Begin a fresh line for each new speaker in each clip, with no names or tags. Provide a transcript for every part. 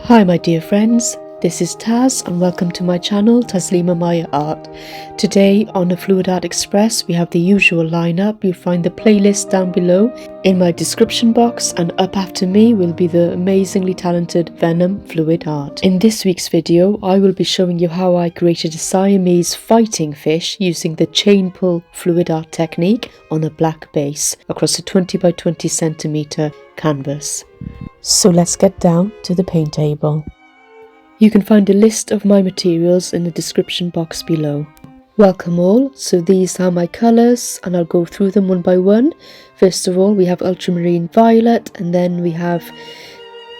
Hi my dear friends, this is Taz and welcome to my channel Taslima Maya Art. Today on the Fluid Art Express we have the usual lineup. You'll find the playlist down below in my description box, and up after me will be the amazingly talented Venom Fluid Art. In this week's video I will be showing you how I created a Siamese fighting fish using the Chainpull Fluid Art technique on a black base across a 20 by 20 centimeter canvas. So let's get down to the paint table. You can find a list of my materials in the description box below. Welcome all, so these are my colours and I'll go through them one by one. First of all we have ultramarine violet, and then we have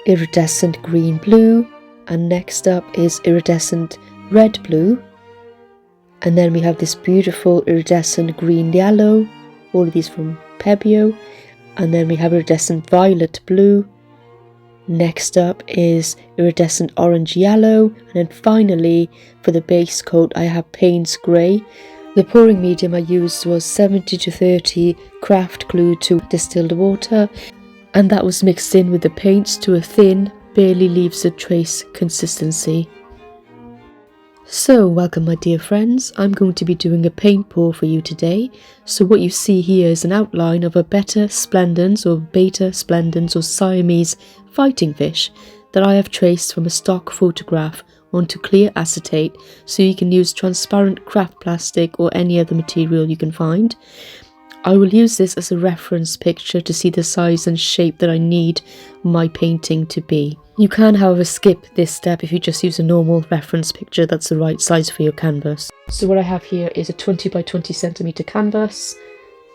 iridescent green blue, and next up is iridescent red blue, and then we have this beautiful iridescent green yellow, all of these from Pebeo, and then we have iridescent violet blue. Next up is iridescent orange yellow, and then finally for the base coat I have Payne's grey. The pouring medium I used was 70-30 craft glue to distilled water, and that was mixed in with the paints to a thin, barely leaves a trace consistency. So welcome my dear friends, I'm going to be doing a paint pour for you today. So what you see here is an outline of a beta splendens or Siamese fighting fish that I have traced from a stock photograph onto clear acetate, so you can use transparent craft plastic or any other material you can find. I will use this as a reference picture to see the size and shape that I need my painting to be. You can however skip this step if you just use a normal reference picture that's the right size for your canvas. So what I have here is a 20 by 20 centimeter canvas,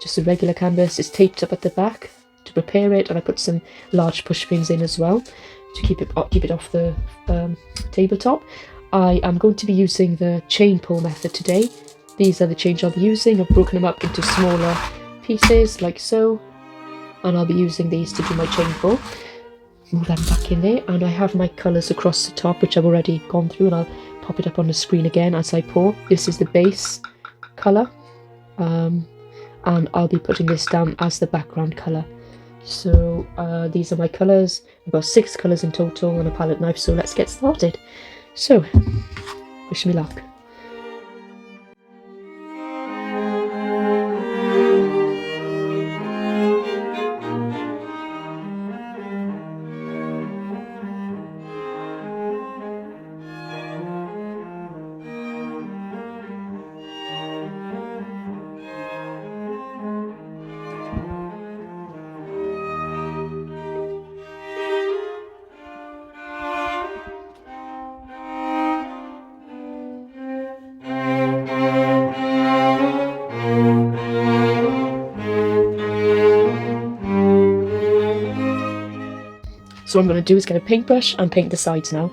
just a regular canvas. It's taped up at the back to prepare it, and I put some large push pins in as well to keep it off the tabletop. I am going to be using the chain pull method today. These are the chains I'll be using. I've broken them up into smaller pieces like so, and I'll be using these to do my chain pull. Move them back in there, and I have my colours across the top which I've already gone through, and I'll pop it up on the screen again as I pour. This is the base colour, and I'll be putting this down as the background colour. So these are my colours. I've got 6 colours in total on a palette knife, so let's get started. So wish me luck. So what I'm going to do is get a paintbrush and paint the sides now.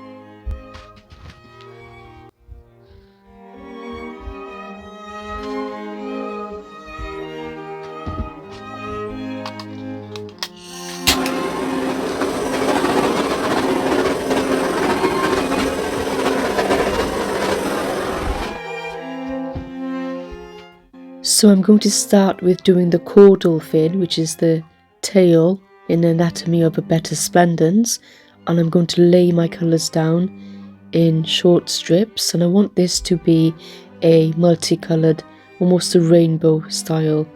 So I'm going to start with doing the caudal fin, which is the tail in the anatomy of a beta splendens, and I'm going to lay my colours down in short strips, and I want this to be a multicoloured, almost a rainbow style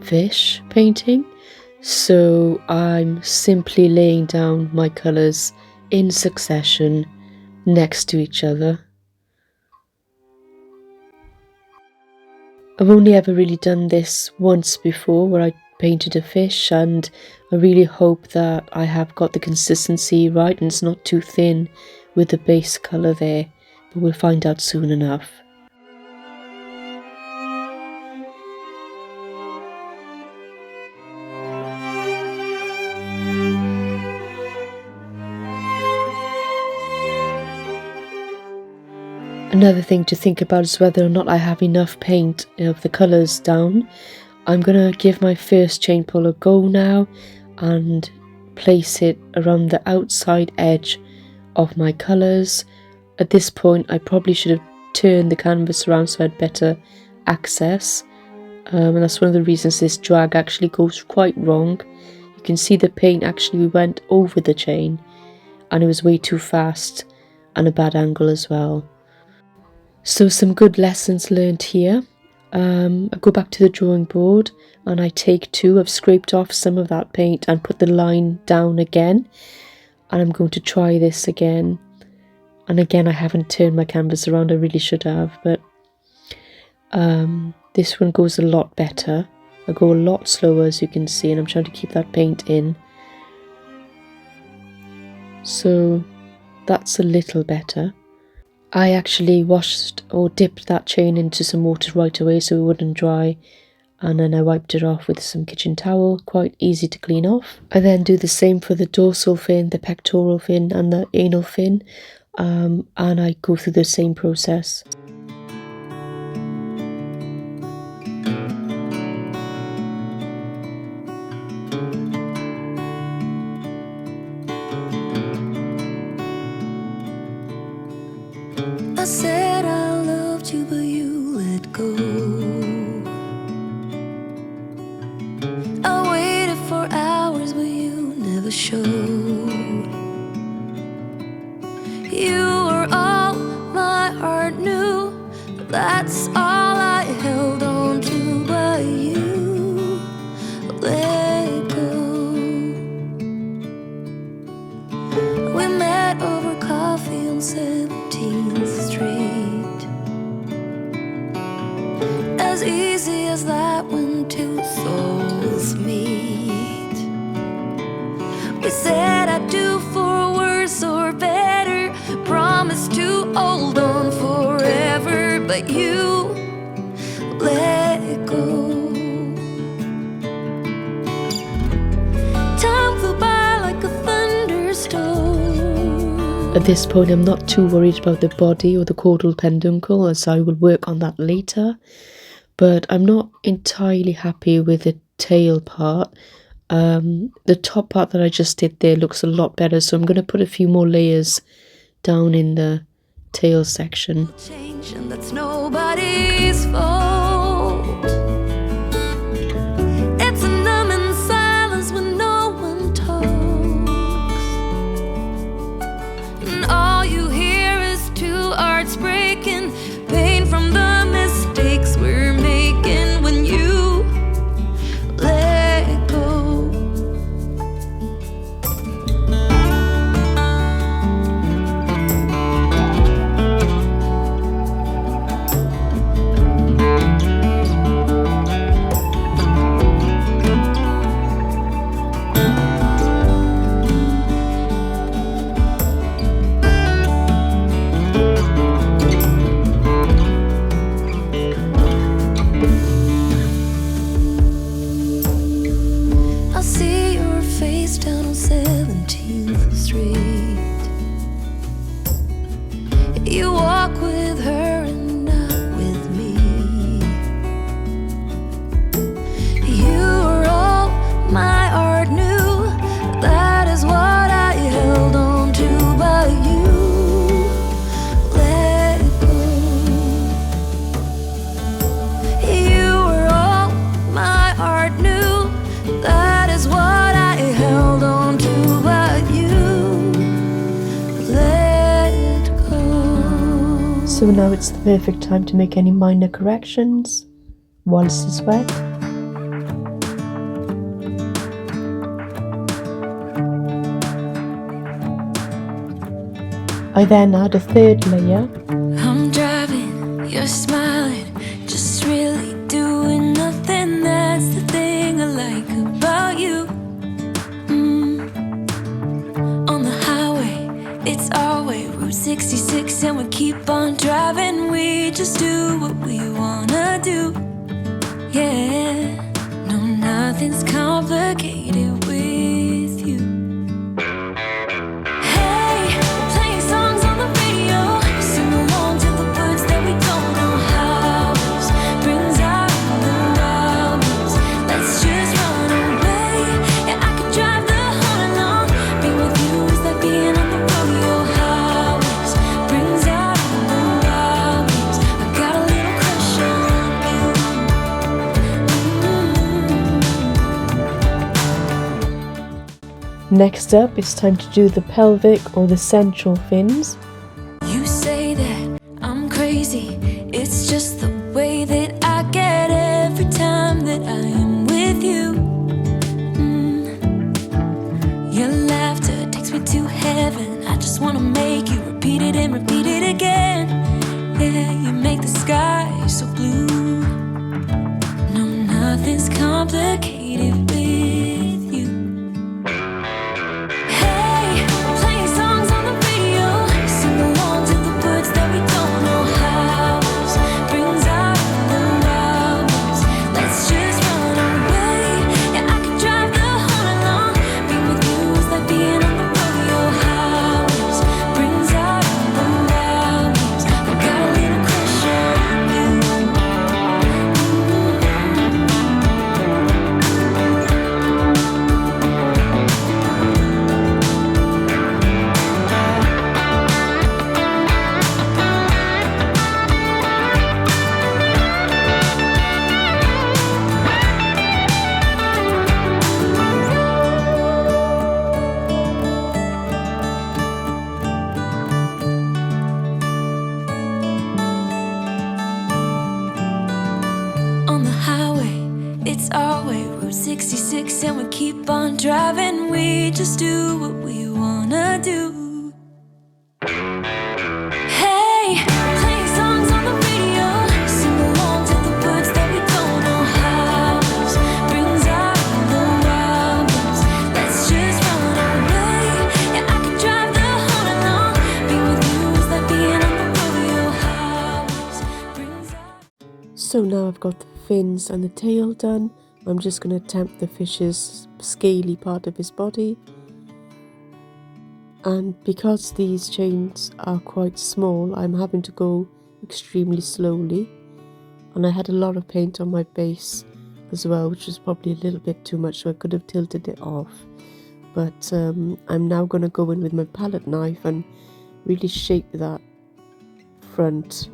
fish painting. So I'm simply laying down my colours in succession next to each other. I've only ever really done this once before, where I painted a fish, and I really hope that I have got the consistency right and it's not too thin with the base colour there, but we'll find out soon enough. Another thing to think about is whether or not I have enough paint of the colours down. I'm going to give my first chain pull a go now and place it around the outside edge of my colours. At this point I probably should have turned the canvas around so I had better access, and that's one of the reasons this drag actually goes quite wrong. You can see the paint actually went over the chain, and it was way too fast and a bad angle as well. So some good lessons learned here. I go back to the drawing board and I take 2. I've scraped off some of that paint and put the line down again, and I'm going to try this again. And again, I haven't turned my canvas around, I really should have, but this one goes a lot better. I go a lot slower, as you can see, and I'm trying to keep that paint in. So that's a little better. I actually washed or dipped that chain into some water right away so it wouldn't dry, and then I wiped it off with some kitchen towel, quite easy to clean off. I then do the same for the dorsal fin, the pectoral fin and the anal fin, and I go through the same process.
I said I loved you, but you let go. I waited for hours, but you never showed. You were all my heart knew, that's all I held on to, but you let go. We met over coffee on 17th Street. As easy as that when 2 souls meet. We said I do for worse or better, promised to hold on forever, but you let go. Time flew by like a thunderstorm.
At this point, I'm not too worried about the body or the caudal peduncle, as I will work on that later, but I'm not entirely happy with the tail part. The top part that I just did there looks a lot better, so I'm going to put a few more layers down in the tail section.
Change, and that's nobody's fault. It's a numbing silence when no one talks, and all you hear is 2 hearts breaking, pain from the mistakes we're making when you let go. I see your face down on 17th Street. You walk with her and not with me. You were all my heart knew, that is what I held on to, but you let go. You were all my heart knew, that is what I held on to, but you let go.
So now it's the perfect time to make any minor corrections whilst it's wet. I then add a 3rd layer.
I'm driving, you're smiling, just really doing nothing. That's the thing I like about you. On the highway, it's our way, Route 66, and we keep on driving. We just do what we wanna do. Yeah, no, nothing's complicated with you. Hey, playing songs on the radio, sing along to the words that we don't know how. Brings out the wildness, let's just run away. Yeah, I could drive the whole night long, be with you is like being on the rodeo highways. Brings out the wildness, I got a little crush on you.
Next up, it's time to do the pelvic or the central fins.
You say that I'm crazy, it's just the way that I get every time that I am with you. Your laughter takes me to heaven, I just wanna make you repeat it and repeat it again. Yeah, you make the sky so blue. No, nothing's complicated with you. Hey, playing songs on the radio, sing along to the words that we don't know how. Brings out the wildness, let's just run away. Yeah, I could drive the whole night long, being with you is like being on the rodeo house. Brings out the wildness, I got a little crush on you. On the highway, it's our way, Route 66, and we keep on driving. We just do what we wanna do. Hey, playing songs on the radio, sing along to the words that we don't know how. Brings out the wildness, let's just run away. Yeah, I could drive the whole night long, being with you is like being on the rodeo house. Brings out.
So now I've got the fins and the tail done. I'm just going to temp the fish's scaly part of his body. And because these chains are quite small, I'm having to go extremely slowly. And I had a lot of paint on my base as well, which was probably a little bit too much, so I could have tilted it off. But I'm now going to go in with my palette knife and really shape that front,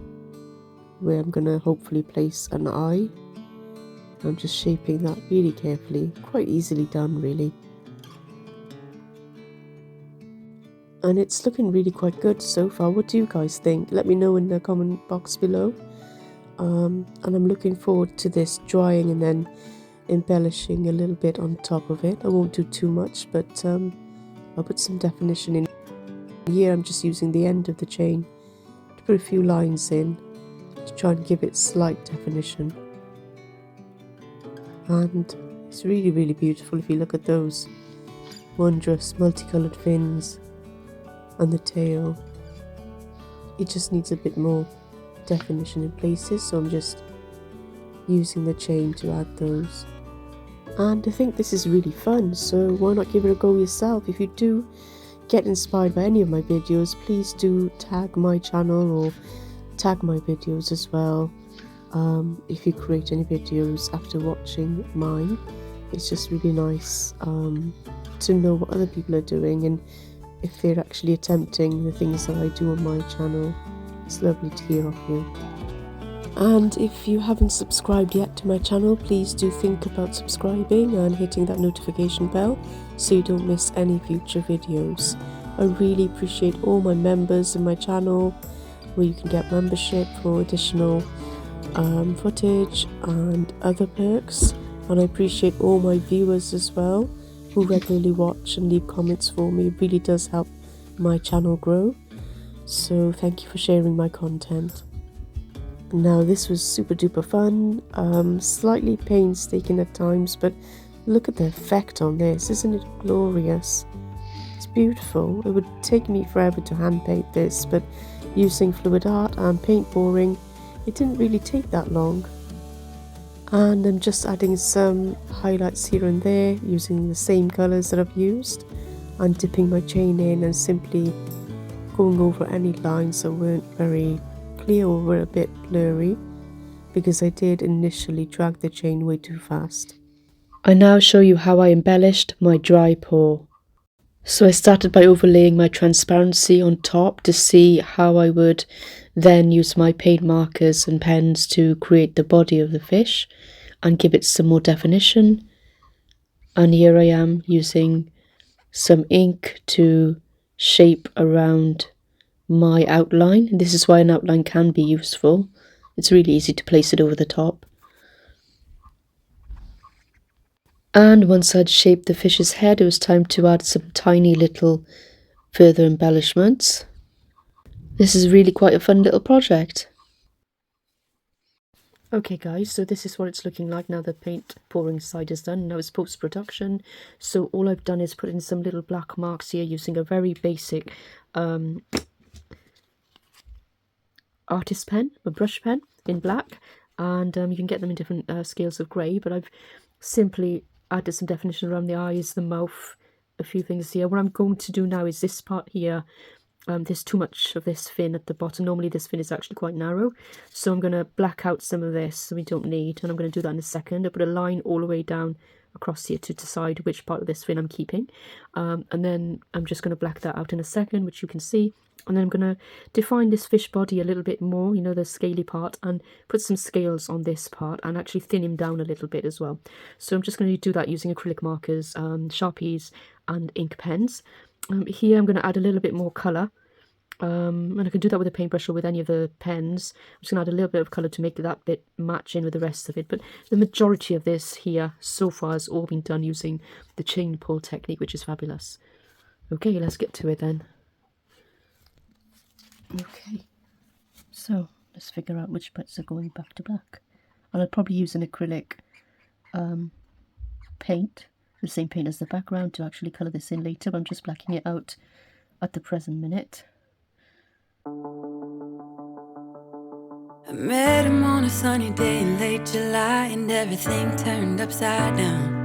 where I'm going to hopefully place an eye. I'm just shaping that really carefully, quite easily done really. And it's looking really quite good so far. What do you guys think? Let me know in the comment box below. And I'm looking forward to this drying and then embellishing a little bit on top of it. I won't do too much, but I'll put some definition in. Here I'm just using the end of the chain to put a few lines in to try and give it slight definition. And it's really, really beautiful if you look at those wondrous multicolored fins and the tail. It just needs a bit more definition in places, so I'm just using the chain to add those. And I think this is really fun, so why not give it a go yourself? If you do get inspired by any of my videos, please do tag my channel or tag my videos as well. If you create any videos after watching mine, it's just really nice to know what other people are doing and if they're actually attempting the things that I do on my channel. It's lovely to hear of you. And if you haven't subscribed yet to my channel, please do think about subscribing and hitting that notification bell so you don't miss any future videos. I really appreciate all my members in my channel, where you can get membership for additional footage and other perks. And I appreciate all my viewers as well who regularly watch and leave comments for me. It really does help my channel grow, so thank you for sharing my content. Now this was super duper fun, slightly painstaking at times, but look at the effect on this. Isn't it glorious? It's beautiful. It would take me forever to hand paint this, but using fluid art and paint pouring, it didn't really take that long. And I'm just adding some highlights here and there using the same colours that I've used, and dipping my chain in and simply going over any lines that weren't very clear or were a bit blurry, because I did initially drag the chain way too fast. I now show you how I embellished my dry pour. So I started by overlaying my transparency on top to see how I would then use my paint markers and pens to create the body of the fish and give it some more definition. And here I am using some ink to shape around my outline. This is why an outline can be useful. It's really easy to place it over the top. And once I'd shaped the fish's head, it was time to add some tiny little further embellishments. This is really quite a fun little project. Okay guys, so this is what it's looking like now the paint pouring side is done. Now it's post-production, so all I've done is put in some little black marks here using a very basic artist pen, a brush pen in black, and you can get them in different scales of grey, but I've simply added some definition around the eyes, the mouth, a few things here. What I'm going to do now is this part here. There's too much of this fin at the bottom. Normally this fin is actually quite narrow, so I'm going to black out some of this so we don't need, and I'm going to do that in a second. I'll put a line all the way down across here to decide which part of this fin I'm keeping, and then I'm just going to black that out in a second, which you can see. And then I'm going to define this fish body a little bit more, you know, the scaly part, and put some scales on this part and actually thin him down a little bit as well. So I'm just going to do that using acrylic markers, Sharpies and ink pens. Here I'm going to add a little bit more colour, and I can do that with a paintbrush or with any of the pens. I'm just going to add a little bit of colour to make that bit match in with the rest of it, but the majority of this here so far has all been done using the Chainpull technique, which is fabulous. Okay, let's get to it then. Okay, so let's figure out which bits are going back to back. And I'll probably use an acrylic paint, the same paint as the background, to actually colour this in later, but I'm just blacking it out at the present minute.
I met him on a sunny day in late July, and everything turned upside down.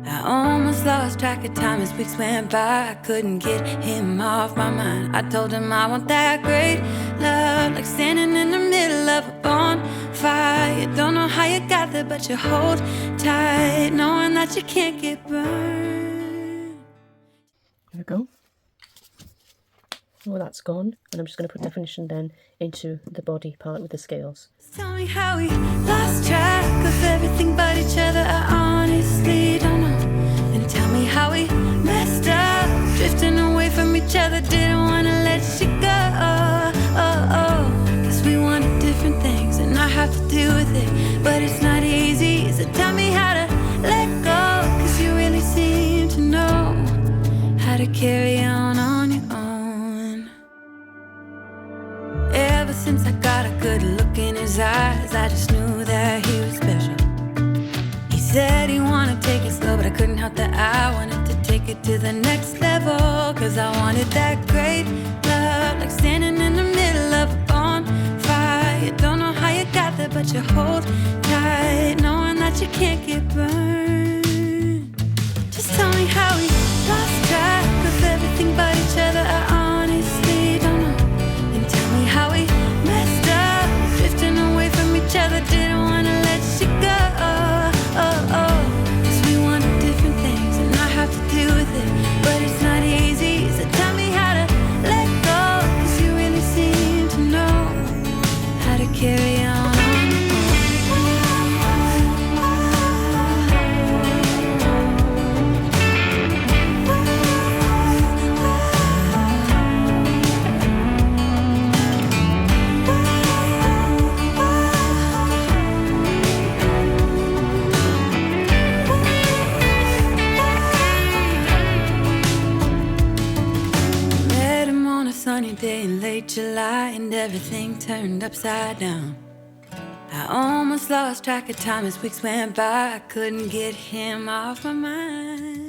I almost lost track of time as weeks went by. I couldn't get him off my mind. I told him I want that great love, like standing in the middle of a bonfire. You don't know how you got there, but you hold tight, knowing that you can't get burned.
There we go. Well, that's gone, and I'm just going to put definition then into the body part with the scales.
Tell me how we lost track of everything but each other. I honestly don't know. And tell me how we messed up, drifting away from each other. Didn't want to let you go. Cause we wanted different things, and I have to deal with it, but it's not easy. So tell me how to let go, cause you really seem to know how to carry on your own. Ever since I got a good look in his eyes, I just knew that he was special. He said he wanted to take it slow, but I couldn't help that I wanted to take it to the next level. Cause I wanted that great love, like standing in the middle of a bonfire. You don't know how you got there, but you hold tight, knowing that you can't get burned. Just tell me how we lost track of everything but each other. I honestly don't know. How we messed up, drifting away from each other. Didn't want to let you go. Cause we wanted different things, and I have to deal with it, but it's not easy. So tell me how to let go, cause you really seem to know how to carry on your own. Sunny day in late July, and everything turned upside down. I almost lost track of time as weeks went by. I couldn't get him off my mind.